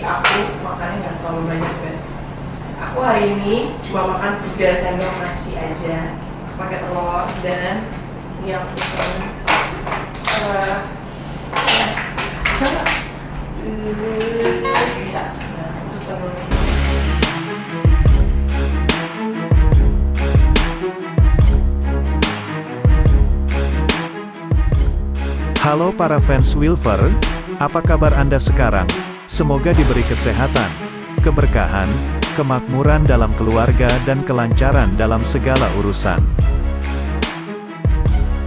aku makannya nggak terlalu banyak guys. Aku hari ini cuma makan 3 sendok nasi aja, pakai telur, dan yang pesen bisa. Nah, pesen Halo para fans Wilfer, apa kabar Anda sekarang? Semoga diberi kesehatan, keberkahan, kemakmuran dalam keluarga dan kelancaran dalam segala urusan.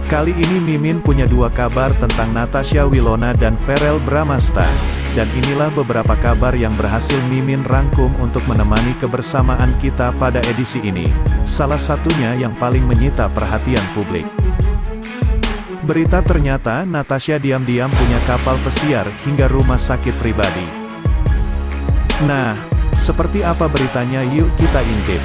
Kali ini Mimin punya 2 kabar tentang Natasha Wilona dan Verrell Bramasta, dan inilah beberapa kabar yang berhasil Mimin rangkum untuk menemani kebersamaan kita pada edisi ini, salah satunya yang paling menyita perhatian publik. Berita ternyata Natasha diam-diam punya kapal pesiar hingga rumah sakit pribadi. Nah, seperti apa beritanya, yuk kita intip.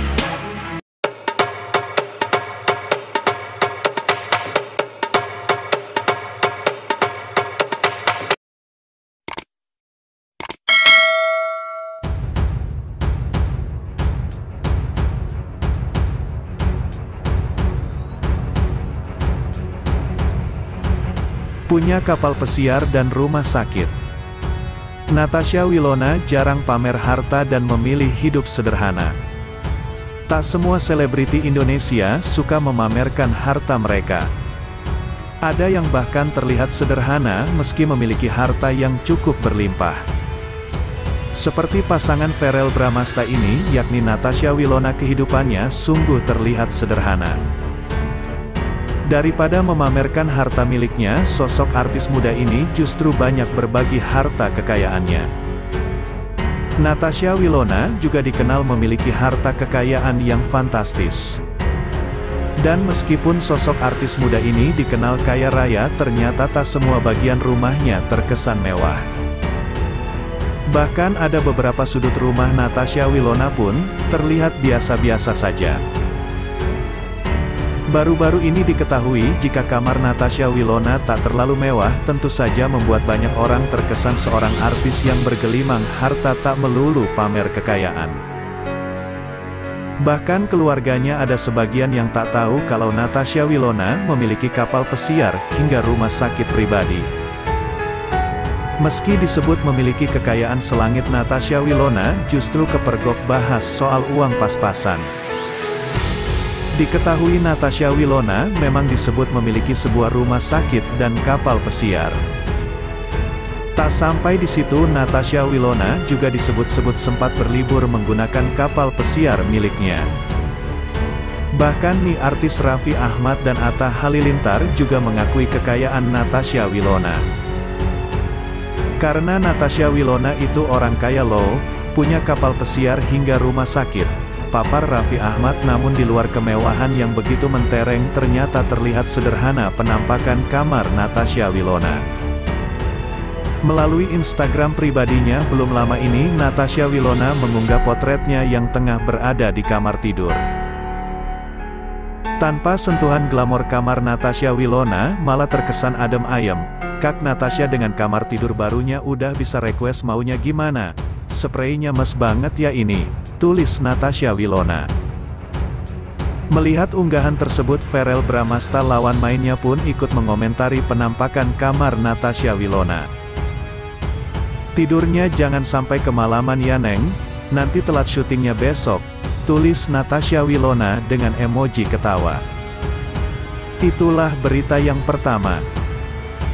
Punya kapal pesiar dan rumah sakit. Natasha Wilona jarang pamer harta dan memilih hidup sederhana. Tak semua selebriti Indonesia suka memamerkan harta mereka. Ada yang bahkan terlihat sederhana meski memiliki harta yang cukup berlimpah. Seperti pasangan Verrell Bramasta ini, yakni Natasha Wilona, kehidupannya sungguh terlihat sederhana. Daripada memamerkan harta miliknya, sosok artis muda ini justru banyak berbagi harta kekayaannya. Natasha Wilona juga dikenal memiliki harta kekayaan yang fantastis. Dan meskipun sosok artis muda ini dikenal kaya raya, ternyata tak semua bagian rumahnya terkesan mewah. Bahkan ada beberapa sudut rumah Natasha Wilona pun terlihat biasa-biasa saja. Baru-baru ini diketahui jika kamar Natasha Wilona tak terlalu mewah, tentu saja membuat banyak orang terkesan seorang artis yang bergelimang harta tak melulu pamer kekayaan. Bahkan keluarganya ada sebagian yang tak tahu kalau Natasha Wilona memiliki kapal pesiar hingga rumah sakit pribadi. Meski disebut memiliki kekayaan selangit, Natasha Wilona justru kepergok bahas soal uang pas-pasan. Diketahui Natasha Wilona memang disebut memiliki sebuah rumah sakit dan kapal pesiar. Tak sampai di situ, Natasha Wilona juga disebut-sebut sempat berlibur menggunakan kapal pesiar miliknya. Bahkan nih artis Raffi Ahmad dan Atta Halilintar juga mengakui kekayaan Natasha Wilona. Karena Natasha Wilona itu orang kaya loh, punya kapal pesiar hingga rumah sakit, papar Raffi Ahmad. Namun di luar kemewahan yang begitu mentereng, ternyata terlihat sederhana penampakan kamar Natasha Wilona. Melalui Instagram pribadinya belum lama ini, Natasha Wilona mengunggah potretnya yang tengah berada di kamar tidur. Tanpa sentuhan glamor, kamar Natasha Wilona malah terkesan adem ayem. Kak Natasha dengan kamar tidur barunya udah bisa request maunya gimana. Spraynya mes banget ya ini, tulis Natasha Wilona. Melihat unggahan tersebut, Verrell Bramasta lawan mainnya pun ikut mengomentari penampakan kamar Natasha Wilona. Tidurnya jangan sampai kemalaman ya Neng, nanti telat syutingnya besok, tulis Natasha Wilona dengan emoji ketawa. Itulah berita yang pertama.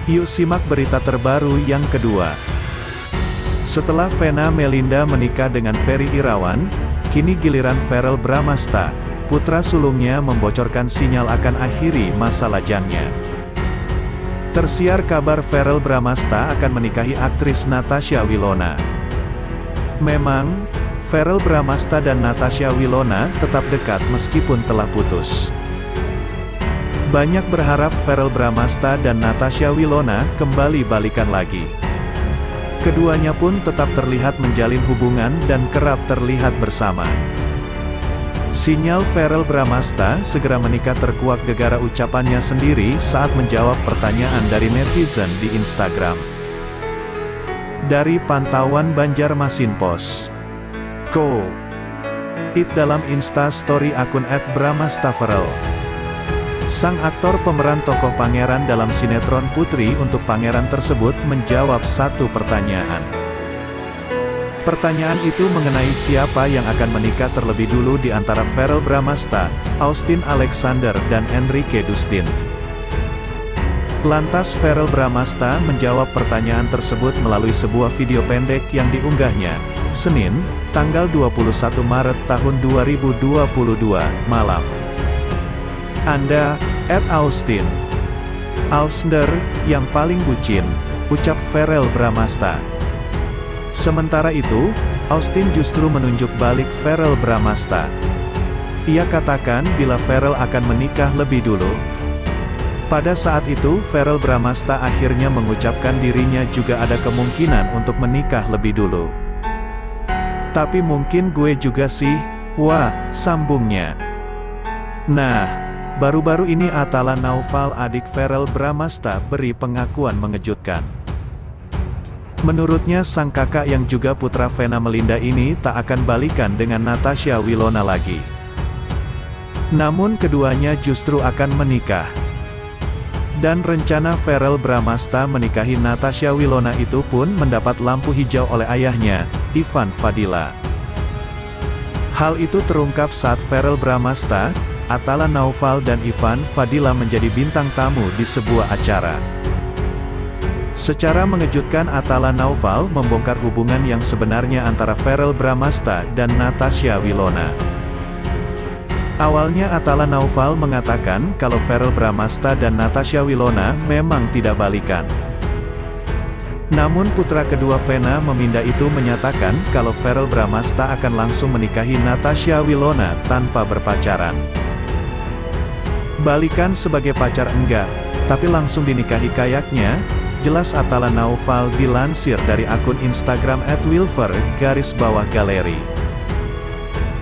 Yuk simak berita terbaru yang kedua. Setelah Vena Melinda menikah dengan Ferry Irawan, kini giliran Verrell Bramasta, putra sulungnya, membocorkan sinyal akan akhiri masa lajangnya. Tersiar kabar Verrell Bramasta akan menikahi aktris Natasha Wilona. Memang, Verrell Bramasta dan Natasha Wilona tetap dekat meskipun telah putus. Banyak berharap Verrell Bramasta dan Natasha Wilona kembali balikan lagi. Keduanya pun tetap terlihat menjalin hubungan dan kerap terlihat bersama. Sinyal Verrell Bramasta segera menikah terkuak gegara ucapannya sendiri saat menjawab pertanyaan dari netizen di Instagram. Dari pantauan Banjarmasin Post. Ko. It dalam Insta Story akun @brahmastaferel. Sang aktor pemeran tokoh pangeran dalam sinetron Putri untuk Pangeran tersebut menjawab satu pertanyaan. Pertanyaan itu mengenai siapa yang akan menikah terlebih dulu di antara Verrell Bramasta, Austin Alexander dan Enrique Dustin. Lantas Verrell Bramasta menjawab pertanyaan tersebut melalui sebuah video pendek yang diunggahnya, Senin, tanggal 21 Maret tahun 2022, malam. Anda, @Austin Alexander, yang paling bucin, ucap Verrell Bramasta. Sementara itu, Austin justru menunjuk balik Verrell Bramasta. Ia katakan bila Verrell akan menikah lebih dulu. Pada saat itu Verrell Bramasta akhirnya mengucapkan dirinya juga ada kemungkinan untuk menikah lebih dulu. Tapi mungkin gue juga sih, wah, sambungnya. Nah, baru-baru ini Atala Naufal adik Verrell Bramasta beri pengakuan mengejutkan. Menurutnya sang kakak yang juga putra Vena Melinda ini tak akan balikan dengan Natasha Wilona lagi. Namun keduanya justru akan menikah. Dan rencana Verrell Bramasta menikahi Natasha Wilona itu pun mendapat lampu hijau oleh ayahnya, Ivan Fadila. Hal itu terungkap saat Verrell Bramasta, Atala Naufal dan Ivan Fadila menjadi bintang tamu di sebuah acara. Secara mengejutkan Atala Naufal membongkar hubungan yang sebenarnya antara Verrell Bramasta dan Natasha Wilona. Awalnya Atala Naufal mengatakan kalau Verrell Bramasta dan Natasha Wilona memang tidak balikan. Namun putra kedua Vena Melinda itu menyatakan kalau Verrell Bramasta akan langsung menikahi Natasha Wilona tanpa berpacaran. Balikan sebagai pacar enggak, tapi langsung dinikahi kayaknya, jelas Atala Naufal dilansir dari akun Instagram @wilfer_galeri.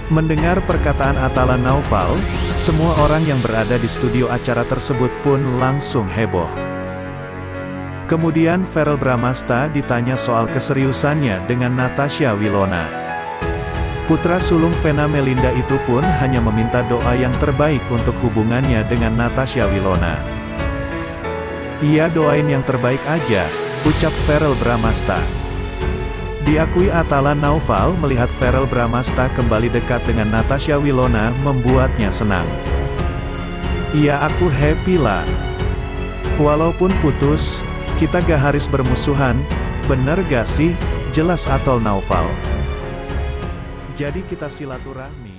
Mendengar perkataan Atala Naufal, semua orang yang berada di studio acara tersebut pun langsung heboh. Kemudian Verrell Bramasta ditanya soal keseriusannya dengan Natasha Wilona. Putra sulung Vena Melinda itu pun hanya meminta doa yang terbaik untuk hubungannya dengan Natasha Wilona. Ia doain yang terbaik aja, ucap Verrell Bramasta. Diakui Atala Naufal melihat Verrell Bramasta kembali dekat dengan Natasha Wilona membuatnya senang. "Iya, aku happy lah. Walaupun putus, kita gak harus bermusuhan, bener gak sih?" jelas Atol Naufal. "Jadi kita silaturahmi."